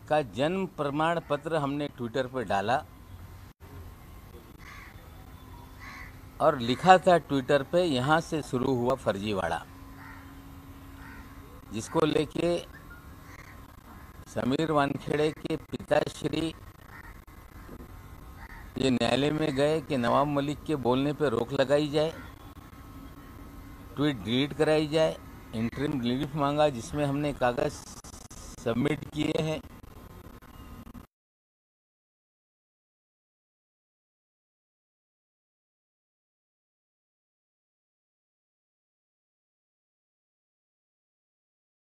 का जन्म प्रमाण पत्र हमने ट्विटर पर डाला और लिखा था ट्विटर पे, यहाँ से शुरू हुआ फर्जीवाड़ा, जिसको लेके समीर वानखेड़े के पिताश्री ये न्यायालय में गए कि नवाब मलिक के बोलने पे रोक लगाई जाए, ट्वीट डिलीट कराई जाए, इंटरिम रिलीफ मांगा जिसमें हमने कागज सबमिट किए हैं।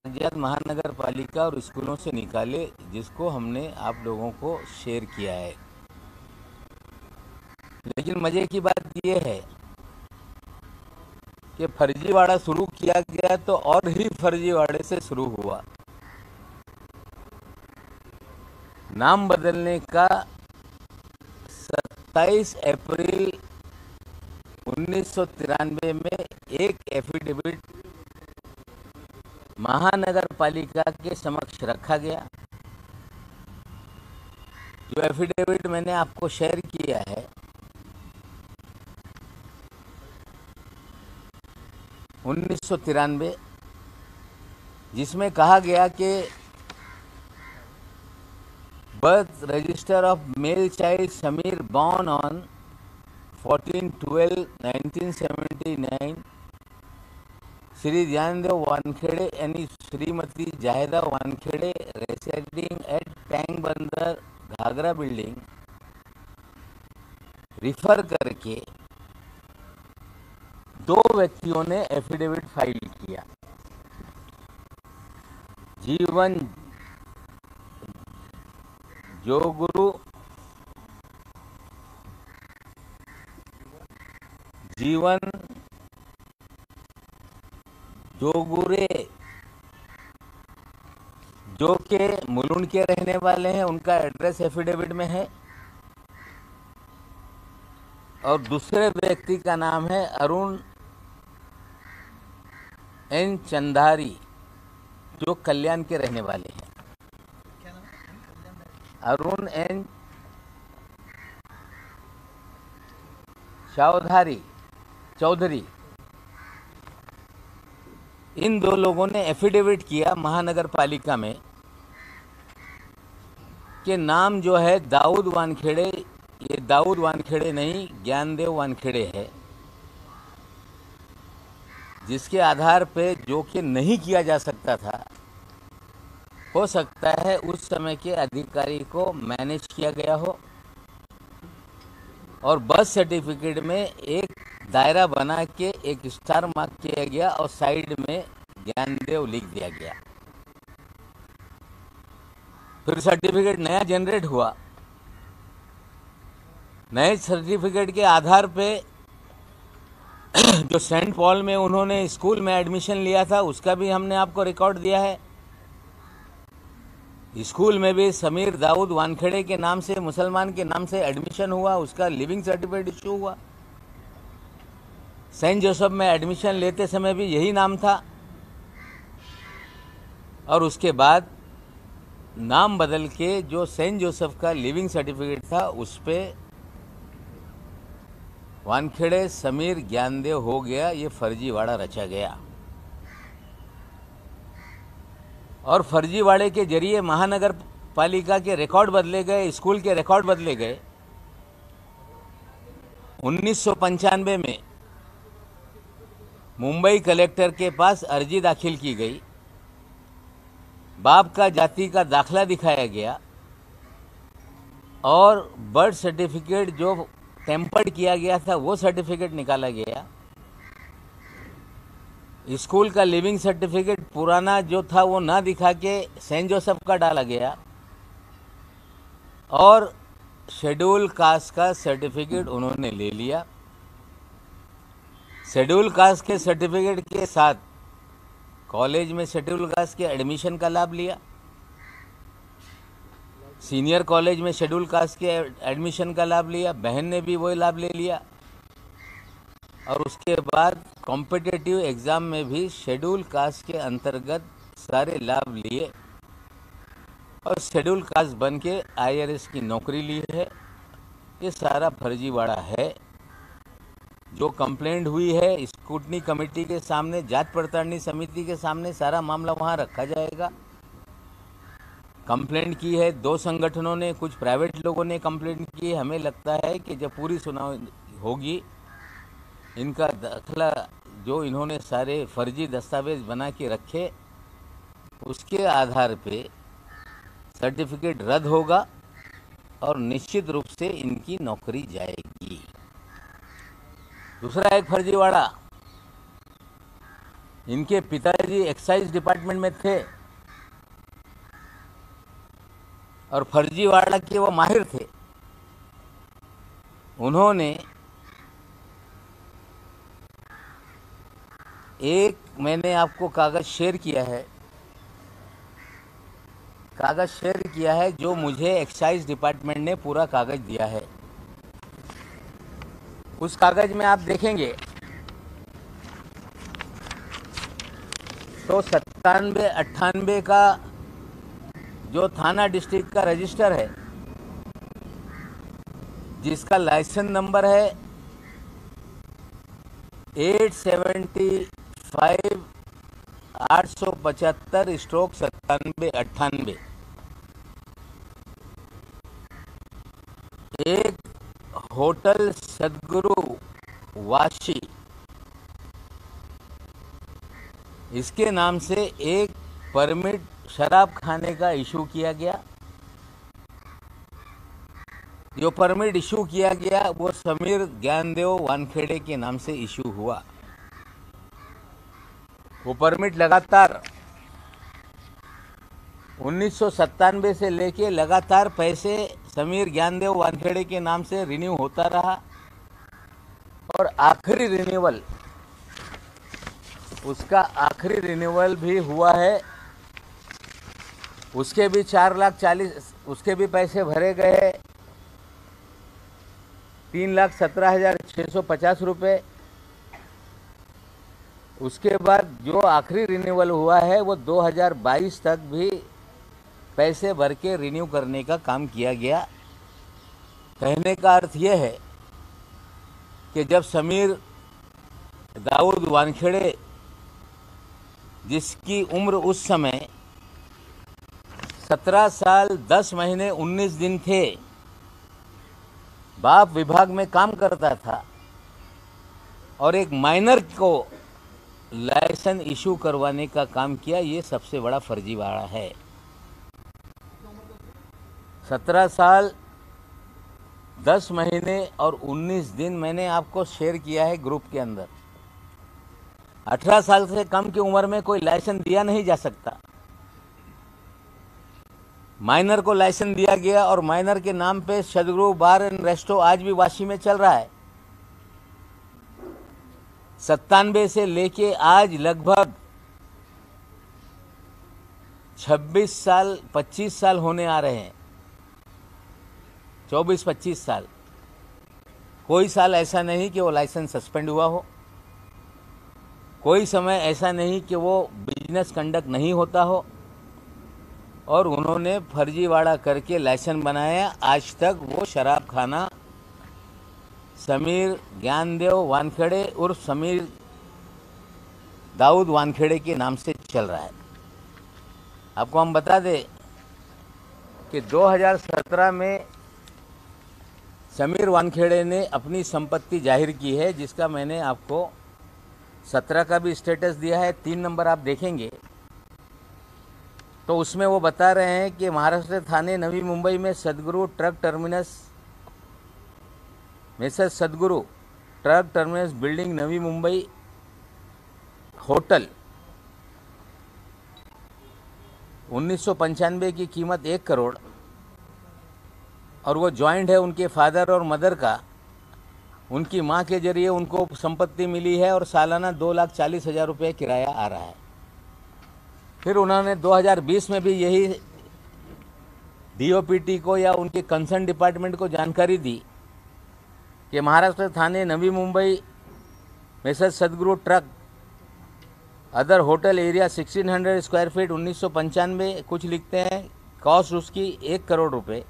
कागजात महानगर पालिका और स्कूलों से निकाले, जिसको हमने आप लोगों को शेयर किया है। लेकिन मजे की बात यह है कि फर्जीवाड़ा शुरू किया गया तो और ही फर्जीवाड़े से शुरू हुआ। नाम बदलने का 27 अप्रैल 1993 में एक एफिडेविट महानगर पालिका के समक्ष रखा गया। जो एफिडेविट मैंने आपको शेयर किया है 1993, जिसमें कहा गया कि birth register of male child Sameer born on 14/12/1979 Shri Gyandev Wankhede यानी Shrimati Zahida Wankhede residing at tank Bandar Ghaghra building refer करके दो व्यक्तियों ने एफिडेविट फाइल किया। जीवन जोगुरु जीवन जोगुरे जो के मुलुंड के रहने वाले हैं, उनका एड्रेस एफिडेविट में है। और दूसरे व्यक्ति का नाम है अरुण एन चंदारी, जो कल्याण के रहने वाले हैं। अरुण एन चौधरी, इन दो लोगों ने एफिडेविट किया महानगर पालिका में कि नाम जो है दाऊद वानखेड़े, ये दाऊद वानखेड़े नहीं ज्ञानदेव वानखेड़े है, जिसके आधार पे जो कि नहीं किया जा सकता था, हो सकता है उस समय के अधिकारी को मैनेज किया गया हो और बर्थ सर्टिफिकेट में एक दायरा बना के एक स्टार मार्क किया गया और साइड में ज्ञानदेव लिख दिया गया। फिर सर्टिफिकेट नया जनरेट हुआ। नए सर्टिफिकेट के आधार पे जो सेंट पॉल में उन्होंने स्कूल में एडमिशन लिया था, उसका भी हमने आपको रिकॉर्ड दिया है। स्कूल में भी समीर दाऊद वानखेड़े के नाम से, मुसलमान के नाम से एडमिशन हुआ, उसका लिविंग सर्टिफिकेट इशू हुआ। सेंट जोसेफ में एडमिशन लेते समय भी यही नाम था और उसके बाद नाम बदल के जो सेंट जोसेफ का लिविंग सर्टिफिकेट था उस पे वानखेड़े समीर ज्ञानदेव हो गया। ये फर्जीवाड़ा रचा गया और फर्जीवाड़े के जरिए महानगर पालिका के रिकॉर्ड बदले गए, स्कूल के रिकॉर्ड बदले गए। 1995 में मुंबई कलेक्टर के पास अर्जी दाखिल की गई, बाप का जाति का दाखला दिखाया गया और बर्थ सर्टिफिकेट जो टेम्पर्ड किया गया था वो सर्टिफिकेट निकाला गया। स्कूल का लिविंग सर्टिफिकेट पुराना जो था वो ना दिखा के सेंट जोसेफ का डाला गया और शेड्यूल कास्ट का सर्टिफिकेट उन्होंने ले लिया। शेड्यूल कास्ट के सर्टिफिकेट के साथ कॉलेज में शेड्यूल कास्ट के एडमिशन का लाभ लिया, सीनियर कॉलेज में शेड्यूल कास्ट के एडमिशन का लाभ लिया, बहन ने भी वही लाभ ले लिया और उसके बाद कॉम्पिटिटिव एग्जाम में भी शेड्यूल कास्ट के अंतर्गत सारे लाभ लिए और शेड्यूल कास्ट बन के IRS की नौकरी ली है। ये सारा फर्जीवाड़ा है। जो कंप्लेंट हुई है स्क्रूटनी कमेटी के सामने, जांच पड़तालनी समिति के सामने सारा मामला वहां रखा जाएगा। कंप्लेंट की है 2 संगठनों ने, कुछ प्राइवेट लोगों ने कंप्लेंट की है। हमें लगता है कि जब पूरी सुनवाई होगी, इनका दाखिला जो इन्होंने सारे फर्जी दस्तावेज बना के रखे, उसके आधार पे सर्टिफिकेट रद्द होगा और निश्चित रूप से इनकी नौकरी जाएगी। दूसरा एक फर्जीवाड़ा, इनके पिताजी एक्साइज डिपार्टमेंट में थे और फर्जीवाड़ा के वो माहिर थे। उन्होंने एक, मैंने आपको कागज शेयर किया है जो मुझे एक्साइज डिपार्टमेंट ने पूरा कागज दिया है। उस कागज में आप देखेंगे तो 97-98 का जो थाना डिस्ट्रिक्ट का रजिस्टर है, जिसका लाइसेंस नंबर है 875/875/97-98, एक होटल सदगुरु वाशी, इसके नाम से एक परमिट शराब खाने का इशू किया गया। जो परमिट इशू किया गया वो समीर ज्ञानदेव वानखेड़े के नाम से इशू हुआ। वो परमिट लगातार 1997 से लेके लगातार पैसे समीर ज्ञानदेव वानखेड़े के नाम से रिन्यू होता रहा और आखिरी रिन्यूअल, उसका आखिरी रिन्यूअल भी हुआ है। उसके भी 4,40,000, उसके भी पैसे भरे गए 3,17,650 रुपये। उसके बाद जो आखिरी रिन्यूअल हुआ है वो 2022 तक भी पैसे भर के रिन्यू करने का काम किया गया। कहने का अर्थ यह है कि जब समीर दाऊद वानखेड़े, जिसकी उम्र उस समय 17 साल 10 महीने 19 दिन थे, बाप विभाग में काम करता था और एक माइनर को लाइसेंस इशू करवाने का काम किया, ये सबसे बड़ा फर्जीवाड़ा है। 17 साल 10 महीने और 19 दिन मैंने आपको शेयर किया है ग्रुप के अंदर। 18 साल से कम की उम्र में कोई लाइसेंस दिया नहीं जा सकता। माइनर को लाइसेंस दिया गया और माइनर के नाम पे सदगुरु बार एंड रेस्टो आज भी वाशी में चल रहा है। 97 से लेके आज लगभग 26 साल 25 साल होने आ रहे हैं, 24-25 साल। कोई साल ऐसा नहीं कि वो लाइसेंस सस्पेंड हुआ हो, कोई समय ऐसा नहीं कि वो बिजनेस कंडक्ट नहीं होता हो, और उन्होंने फर्जीवाड़ा करके लाइसेंस बनाया। आज तक वो शराब खाना समीर ज्ञानदेव वानखेड़े उर्फ समीर दाऊद वानखेड़े के नाम से चल रहा है। आपको हम बता दें कि 2017 में समीर वानखेड़े ने अपनी संपत्ति जाहिर की है, जिसका मैंने आपको 17 का भी स्टेटस दिया है। 3 नंबर आप देखेंगे तो उसमें वो बता रहे हैं कि महाराष्ट्र थाने नवी मुंबई में सदगुरु ट्रक टर्मिनस, मिसेस सदगुरु truck terminus building Navi Mumbai hotel 1995 की कीमत 1 करोड़, और वो जॉइंट है उनके फादर और मदर का। उनकी मां के जरिए उनको संपत्ति मिली है और सालाना 2,40,000 रुपये किराया आ रहा है। फिर उन्होंने 2020 में भी यही DOPT को या उनके कंसर्न डिपार्टमेंट को जानकारी दी कि महाराष्ट्र थाने नवी मुंबई मिसेस सदगुरु truck other hotel area 1600 square feet 1995 कुछ लिखते हैं कॉस्ट उसकी 1 करोड़ रुपए।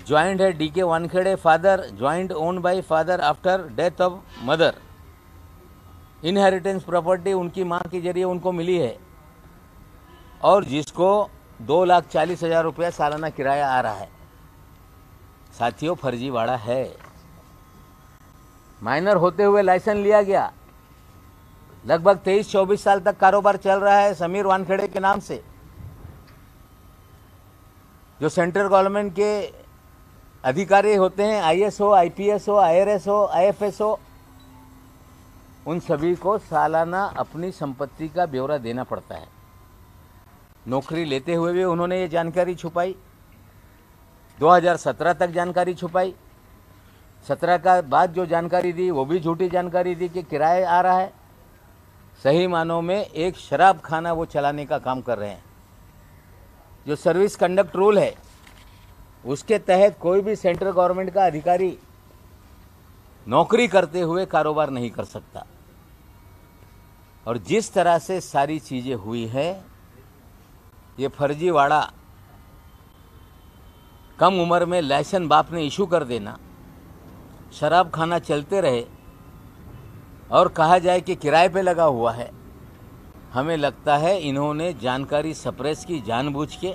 ज्वाइंट है DK Wankhede father, joint own by father after death of mother. Inheritance property उनकी माँ के जरिए उनको मिली है, और जिसको 2,40,000 रुपया सालाना किराया आ रहा है। साथियों, फर्जीवाड़ा है। माइनर होते हुए लाइसेंस लिया गया, लगभग 23-24 साल तक कारोबार चल रहा है समीर वानखेड़े के नाम से। जो सेंट्रल गवर्नमेंट के अधिकारी होते हैं, IAS हो, IPS हो, IRS हो, IFS हो, उन सभी को सालाना अपनी संपत्ति का ब्यौरा देना पड़ता है। नौकरी लेते हुए भी उन्होंने ये जानकारी छुपाई। 2017 तक जानकारी छुपाई। 17 का बाद जो जानकारी दी वो भी झूठी जानकारी दी कि किराया आ रहा है। सही मानों में एक शराब खाना वो चलाने का काम कर रहे हैं। जो सर्विस कंडक्ट रूल है उसके तहत कोई भी सेंट्रल गवर्नमेंट का अधिकारी नौकरी करते हुए कारोबार नहीं कर सकता। और जिस तरह से सारी चीजें हुई है, ये फर्जीवाड़ा, कम उम्र में लाइसेंस बाप ने इशू कर देना, शराब खाना चलते रहे और कहा जाए कि किराए पे लगा हुआ है। हमें लगता है इन्होंने जानकारी सप्रेस की जानबूझ के,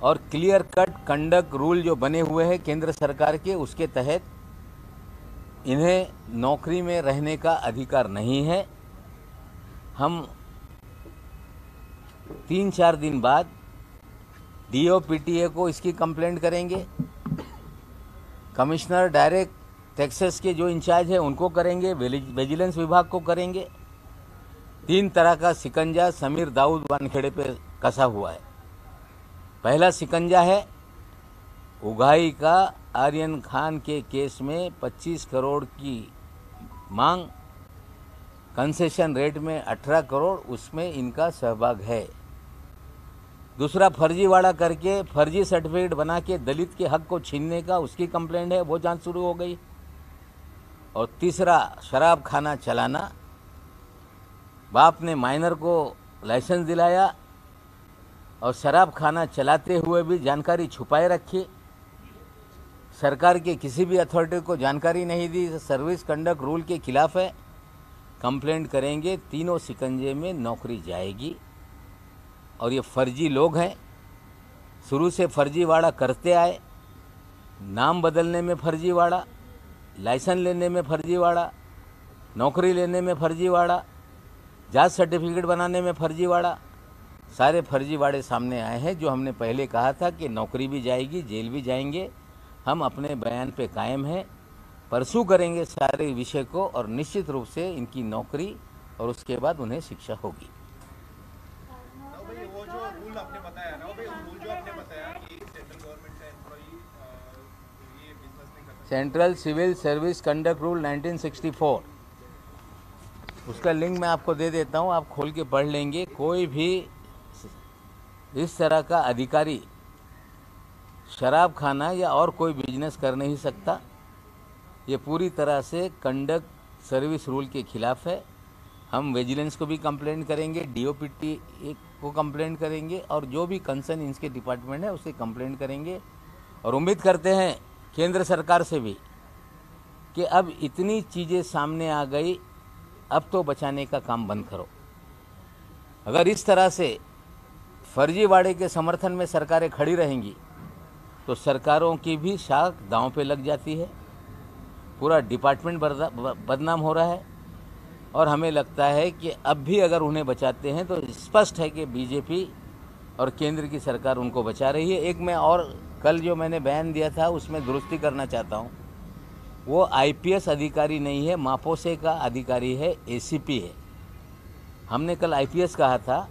और क्लियर कट कंडक्ट रूल जो बने हुए हैं केंद्र सरकार के, उसके तहत इन्हें नौकरी में रहने का अधिकार नहीं है। हम 3-4 दिन बाद DOPTA को इसकी कंप्लेंट करेंगे, कमिश्नर डायरेक्ट टैक्सेस के जो इंचार्ज है उनको करेंगे, विजिलेंस विभाग को करेंगे। 3 तरह का शिकंजा समीर दाऊद वानखेड़े पे कसा हुआ है। पहला शिकंजा है उगाही का आर्यन खान के केस में 25 करोड़ की मांग, कंसेशन रेट में 18 करोड़, उसमें इनका सहभाग है। दूसरा, फर्जीवाड़ा करके फर्जी सर्टिफिकेट बना के दलित के हक को छीनने का, उसकी कंप्लेंट है, वो जांच शुरू हो गई। और तीसरा, शराब खाना चलाना। बाप ने माइनर को लाइसेंस दिलाया और शराब खाना चलाते हुए भी जानकारी छुपाए रखी। सरकार के किसी भी अथॉरिटी को जानकारी नहीं दी। सर्विस कंडक्ट रूल के खिलाफ है। कंप्लेंट करेंगे, तीनों शिकंजे में नौकरी जाएगी। और ये फर्जी लोग हैं, शुरू से फर्जीवाड़ा करते आए। नाम बदलने में फर्जीवाड़ा, लाइसेंस लेने में फर्जीवाड़ा, नौकरी लेने में फर्जीवाड़ा, जात सर्टिफिकेट बनाने में फर्जीवाड़ा, सारे फर्जीवाड़े सामने आए हैं। जो हमने पहले कहा था कि नौकरी भी जाएगी, जेल भी जाएंगे, हम अपने बयान पे कायम हैं। परसू करेंगे सारे विषय को, और निश्चित रूप से इनकी नौकरी और उसके बाद उन्हें शिक्षा होगी। वो जो रूल आपने बताया ना, रूल जो आपने बताया कि सेंट्रल गवर्नमेंट का एम्प्लॉई ये बिजनेस नहीं कर सकता। Central civil service conduct rule 1964, उसका लिंक मैं आपको दे देता हूं, आप खोल के पढ़ लेंगे। कोई भी इस तरह का अधिकारी शराब खाना या और कोई बिजनेस कर नहीं सकता। ये पूरी तरह से कंडक्ट सर्विस रूल के खिलाफ है। हम विजिलेंस को भी कंप्लेंट करेंगे, DOPTA को कंप्लेंट करेंगे, और जो भी कंसर्न इनके डिपार्टमेंट है उसे कंप्लेंट करेंगे। और उम्मीद करते हैं केंद्र सरकार से भी कि अब इतनी चीज़ें सामने आ गई, अब तो बचाने का काम बंद करो। अगर इस तरह से फर्जीवाड़े के समर्थन में सरकारें खड़ी रहेंगी तो सरकारों की भी शाख दांव पे लग जाती है। पूरा डिपार्टमेंट बदनाम हो रहा है। और हमें लगता है कि अब भी अगर उन्हें बचाते हैं तो स्पष्ट है कि BJP और केंद्र की सरकार उनको बचा रही है। एक मैं और कल जो मैंने बयान दिया था उसमें दुरुस्ती करना चाहता हूँ। वो IPS अधिकारी नहीं है, मापोसे का अधिकारी है, ACP है। हमने कल IPS कहा था,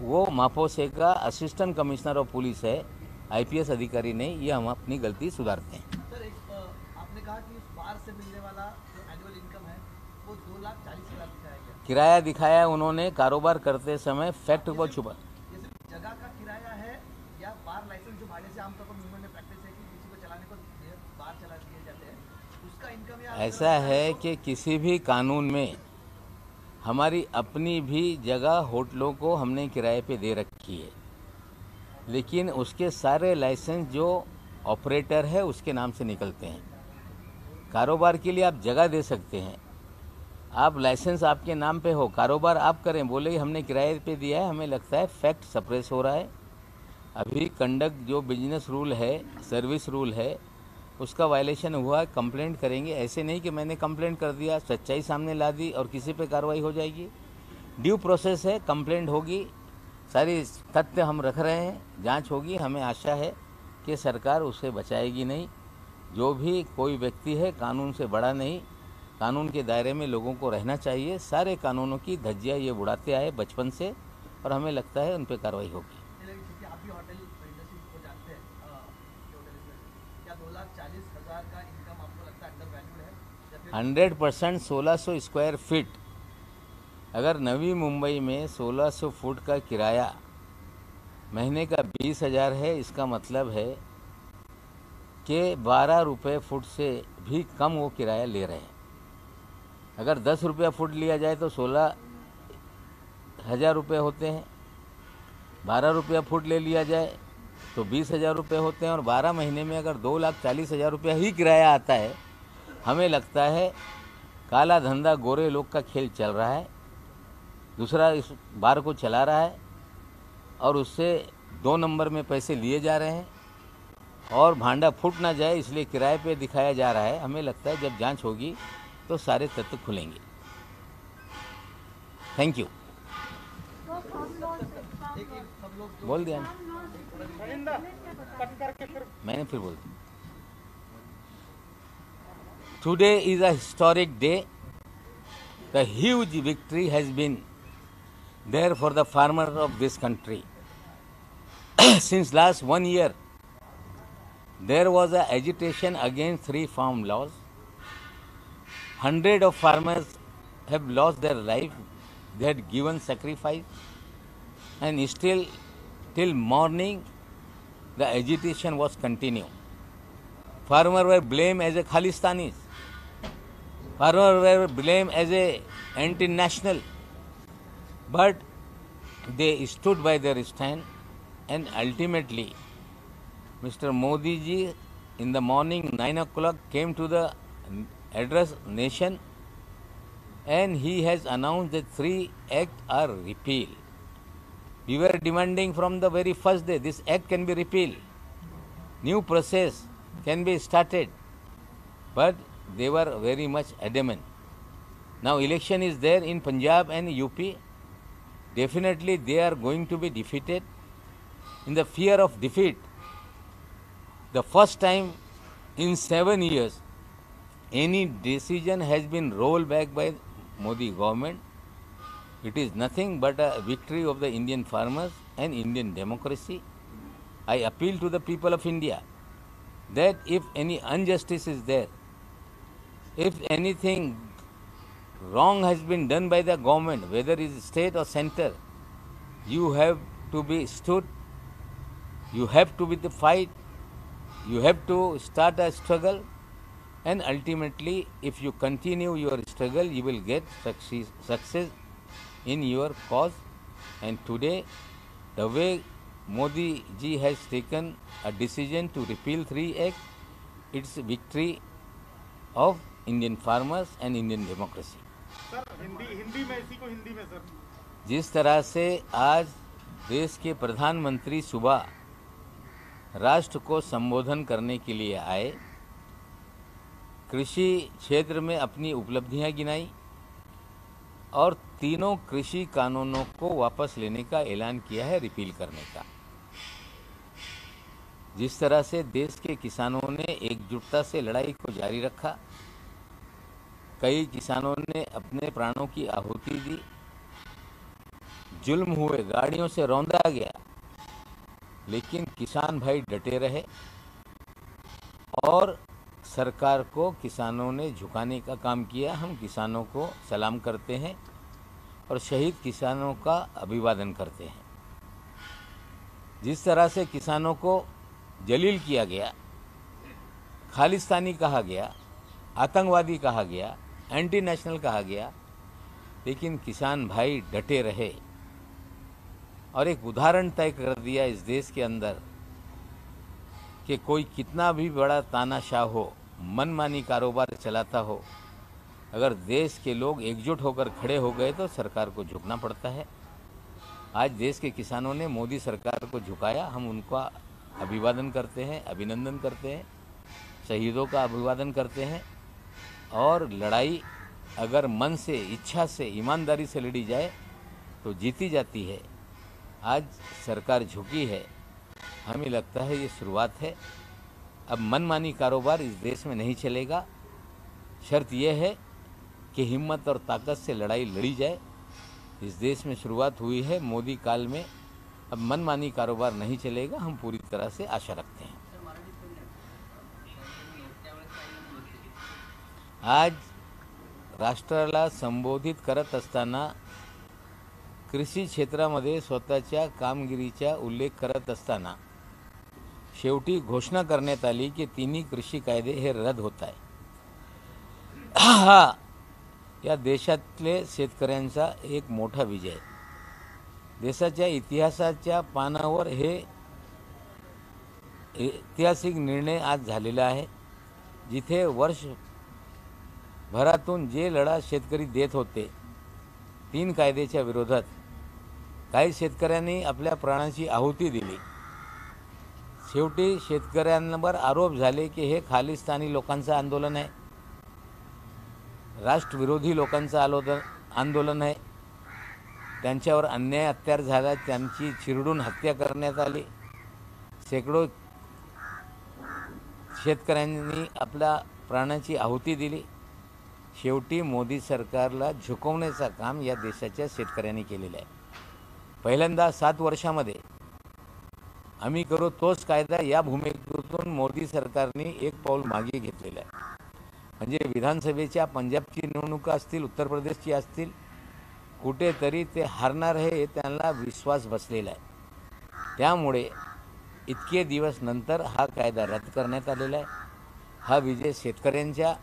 वो मापोसे का असिस्टेंट कमिश्नर ऑफ पुलिस है, IPS अधिकारी नहीं। ये हम अपनी गलती सुधारते हैं। सर, आपने कहा कि उस बार से मिलने वाला जो एनुअल इनकम है वो 2,40,000 दिखाया गया। किराया दिखाया उन्होंने, कारोबार करते समय फैक्ट को छुपा। ये सिर्फ जगह का किराया है या बार लाइसेंस जो भाड़े से आमतौर पर मुंबई में प्रैक्टिस है कि किसी को चलाने को बार चला दिए जाते हैं, उसका इनकम या ऐसा है कि किसी भी कानून में हमारी अपनी भी जगह होटलों को हमने किराए पे दे रखी है। लेकिन उसके सारे लाइसेंस जो ऑपरेटर है उसके नाम से निकलते हैं। कारोबार के लिए आप जगह दे सकते हैं, आप लाइसेंस आपके नाम पे हो, कारोबार आप करें, बोले हमने किराए पे दिया है, हमें लगता है फैक्ट सप्रेस हो रहा है। अभी कंडक्ट जो बिजनेस रूल है, सर्विस रूल है, उसका वायलेशन हुआ है, कंप्लेंट करेंगे। ऐसे नहीं कि मैंने कंप्लेंट कर दिया, सच्चाई सामने ला दी और किसी पे कार्रवाई हो जाएगी। ड्यू प्रोसेस है, कंप्लेंट होगी, सारी तथ्य हम रख रहे हैं, जांच होगी। हमें आशा है कि सरकार उसे बचाएगी नहीं। जो भी कोई व्यक्ति है कानून से बड़ा नहीं, कानून के दायरे में लोगों को रहना चाहिए। सारे कानूनों की धज्जियाँ ये उड़ाते आए बचपन से और हमें लगता है उन पर कार्रवाई होगी। क्योंकि आप भी होटल इंडस्ट्री को जानते हैं, क्या 2,40,000 का इनकम आपको लगता है अंडर वैल्यूड है या फिर 100% 1600 स्क्वायर फीट। अगर नवी मुंबई में 1600 फुट का किराया महीने का 20,000 है, इसका मतलब है कि 12 रुपये फुट से भी कम वो किराया ले रहे हैं। अगर 10 रुपया फुट लिया जाए तो 16,000 रुपये होते हैं, 12 रुपया फुट ले लिया जाए तो 20,000 रुपये होते हैं, और 12 महीने में अगर 2,40,000 रुपया ही किराया आता है, हमें लगता है काला धंधा, गोरे लोग का खेल चल रहा है। दूसरा इस बार को चला रहा है और उससे 2 नंबर में पैसे लिए जा रहे हैं और भांडा फूट ना जाए इसलिए किराए पे दिखाया जा रहा है। हमें लगता है जब जांच होगी तो सारे तथ्य खुलेंगे। Thank you. बोल दिया ना? मैंने फिर बोल दिया। Today is a historic day. The huge victory has been there for the farmers of this country. Since last 1 year, there was a agitation against 3 farm laws. Hundreds of farmers have lost their life. They had given sacrifice, and still till morning the agitation was continuing. Farmers were blamed as a Khalistanis. Farmers were blamed as a anti-national. But they stood by their stand, and ultimately Mr. Modi ji in the morning 9 o'clock came to the address nation, and he has announced that 3 acts are repealed. We were demanding from the very first day this act can be repealed, new process can be started, but they were very much adamant. Now election is there in Punjab and UP. Definitely they are going to be defeated. In the fear of defeat, the first time in 7 years, any decision has been rolled back by Modi government. It is nothing but a victory of the Indian farmers and Indian democracy. I appeal to the people of India that if any injustice is there, if anything wrong has been done by the government, whether it is state or center, you have to be stood, you have to be the fight, you have to start a struggle, and ultimately if you continue your struggle, you will get success in your cause. And today, the way Modi ji has taken a decision to repeal 3 Acts, it's a victory of Indian farmers and Indian democracy. Sir Hindi में इसी को हिंदी में sir. जिस तरह से आज देश के प्रधानमंत्री सुबह राष्ट्र को संबोधन करने के लिए आए, कृषि क्षेत्र में अपनी उपलब्धियां गिनाई और तीनों कृषि कानूनों को वापस लेने का ऐलान किया है, रिपील करने का। जिस तरह से देश के किसानों ने एकजुटता से लड़ाई को जारी रखा, कई किसानों ने अपने प्राणों की आहुति दी, जुल्म हुए, गाड़ियों से रौंदा गया, लेकिन किसान भाई डटे रहे और सरकार को किसानों ने झुकाने का काम किया। हम किसानों को सलाम करते हैं और शहीद किसानों का अभिवादन करते हैं। जिस तरह से किसानों को जलील किया गया, खालिस्तानी कहा गया, आतंकवादी कहा गया, एंटी नेशनल कहा गया, लेकिन किसान भाई डटे रहे और एक उदाहरण तय कर दिया इस देश के अंदर कि कोई कितना भी बड़ा तानाशाह हो, मनमानी कारोबार चलाता हो, अगर देश के लोग एकजुट होकर खड़े हो गए तो सरकार को झुकना पड़ता है। आज देश के किसानों ने मोदी सरकार को झुकाया, हम उनका अभिवादन करते हैं, अभिनंदन करते हैं, शहीदों का अभिवादन करते हैं। और लड़ाई अगर मन से, इच्छा से, ईमानदारी से लड़ी जाए तो जीती जाती है। आज सरकार झुकी है, हमें लगता है ये शुरुआत है। अब मनमानी कारोबार इस देश में नहीं चलेगा। शर्त यह है कि हिम्मत और ताकत से लड़ाई लड़ी जाए। इस देश में शुरुआत हुई है मोदी काल में, अब मनमानी कारोबार नहीं चलेगा, हम पूरी तरह से आशा रखते हैं। आज राष्ट्राला संबोधित करत असताना कृषी क्षेत्रामध्ये स्वतःच्या कामगिरीचा उल्लेख करत असताना शेवटी घोषणा करण्यात आली की तिन्ही कृषी कायदे हे रद्द होत आहे। हा या देशातले शेतकऱ्यांचा एक मोठा विजय आहे। देशाच्या इतिहासाच्या पानावर हे ऐतिहासिक निर्णय आज झालेला आहे, जिथे वर्षभरातून जे लढा शेतकरी देत होते 3 कायद्याच्या विरोधात, काही शेतकऱ्यांनी आपल्या प्राणाची आहुती दिली। शेवटी शेतकऱ्यांवर आरोप झाले की हे खालिस्तानी लोकांचं आंदोलन आहे, राष्ट्रविरोधी लोकांचं आंदोलन आहे, त्यांच्यावर अन्याय अत्याचार झाला, त्यांची चिरडून हत्या करण्यात आली, शेकडो शेतकऱ्यांनी आपल्या प्राणाची आहुती दिली। शेवटी मोदी सरकारला झुकवण्याचं काम या देशाच्या शेतकऱ्यांनी केलेलं आहे। पहिल्यांदा 7 वर्षामध्ये आम्ही करू तोच कायदा या भूमिकेतून मोदी सरकारने एक पाऊल मागे घेतलेलं आहे। म्हणजे विधानसभेच्या पंजाबची निवडणुका असतील, उत्तर प्रदेशची असतील, कुठेतरी ते हारणार हे त्यांना विश्वास बसलेला आहे। त्यामुळे इतके दिवस नंतर हा कायदा रद्द करण्यात आलेला आहे। हा विजय शेतकऱ्यांच्या,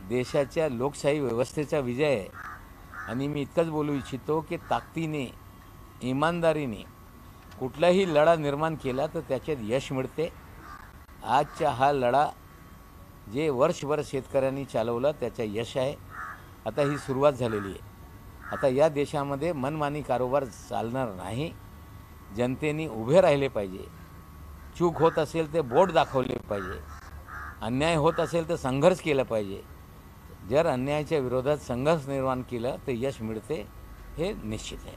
देशाच्या लोकशाही व्यवस्थेचा विजय आहे। आणि मी इतकंच बोलू इच्छितो की ताकदीने, इमानदारीने कुठलाही लढा निर्माण केला तर त्याच्यात यश मिळते। आजचा हा लढा जे वर्षभर शेतकऱ्यांनी चालवला त्याचा यश आहे। आता ही सुरुवात झालेली आहे। आता या देशामध्ये मनमानी कारोबार चालणार नाही। जनतेने उभे राहिले पाहिजे। चूक होत असेल ते बोट दाखवले पाहिजे, अन्याय होत असेल तर संघर्ष केला पाहिजे। जर अन्यायाच्या विरोधात संघर्ष निर्माण केला तर यश मिळते, हे निश्चित आहे।